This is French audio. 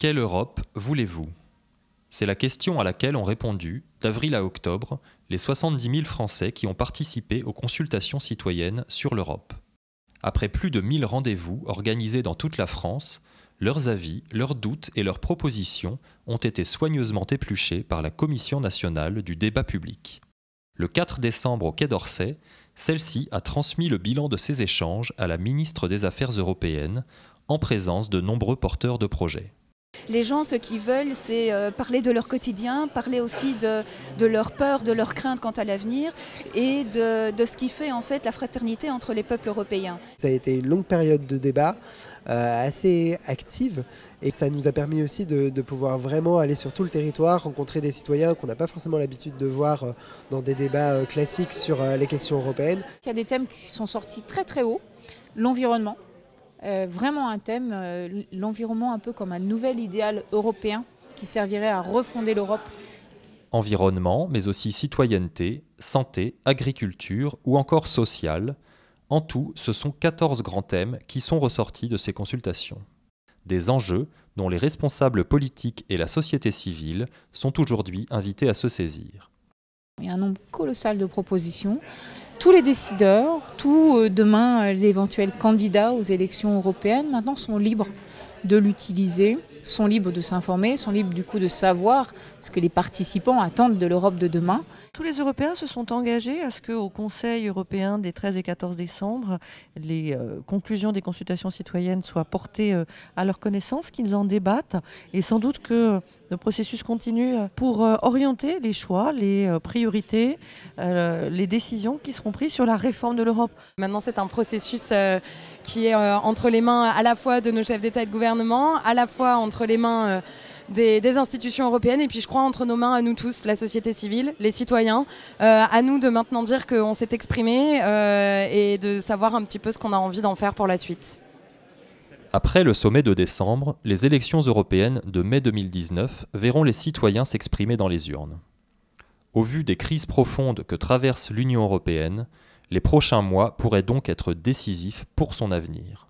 Quelle Europe voulez-vous? C'est la question à laquelle ont répondu, d'avril à octobre, les 70 000 Français qui ont participé aux consultations citoyennes sur l'Europe. Après plus de 1000 rendez-vous organisés dans toute la France, leurs avis, leurs doutes et leurs propositions ont été soigneusement épluchés par la Commission nationale du débat public. Le 4 décembre au Quai d'Orsay, celle-ci a transmis le bilan de ces échanges à la ministre des Affaires européennes, en présence de nombreux porteurs de projets. Les gens, ce qu'ils veulent, c'est parler de leur quotidien, parler aussi de leur peur, de leur crainte quant à l'avenir et de ce qui fait en fait la fraternité entre les peuples européens. Ça a été une longue période de débat, assez active, et ça nous a permis aussi de pouvoir vraiment aller sur tout le territoire, rencontrer des citoyens qu'on n'a pas forcément l'habitude de voir dans des débats classiques sur les questions européennes. Il y a des thèmes qui sont sortis très très haut, l'environnement. Vraiment un thème, l'environnement un peu comme un nouvel idéal européen qui servirait à refonder l'Europe. Environnement, mais aussi citoyenneté, santé, agriculture ou encore social. En tout, ce sont 14 grands thèmes qui sont ressortis de ces consultations. Des enjeux dont les responsables politiques et la société civile sont aujourd'hui invités à se saisir. Il y a un nombre colossal de propositions. Tous les décideurs, demain l'éventuel candidat aux élections européennes, maintenant sont libres de l'utiliser, sont libres de s'informer, sont libres du coup de savoir ce que les participants attendent de l'Europe de demain. Tous les Européens se sont engagés à ce qu'au Conseil européen des 13 et 14 décembre, les conclusions des consultations citoyennes soient portées à leur connaissance, qu'ils en débattent et sans doute que le processus continue pour orienter les choix, les priorités, les décisions qui seront prises sur la réforme de l'Europe. Maintenant, c'est un processus qui est entre les mains à la fois de nos chefs d'État et de gouvernement, à la fois entre les mains des institutions européennes et puis je crois entre nos mains à nous tous, la société civile, les citoyens, à nous de maintenant dire qu'on s'est exprimé et de savoir un petit peu ce qu'on a envie d'en faire pour la suite. Après le sommet de décembre, les élections européennes de mai 2019 verront les citoyens s'exprimer dans les urnes. Au vu des crises profondes que traverse l'Union européenne, les prochains mois pourraient donc être décisifs pour son avenir.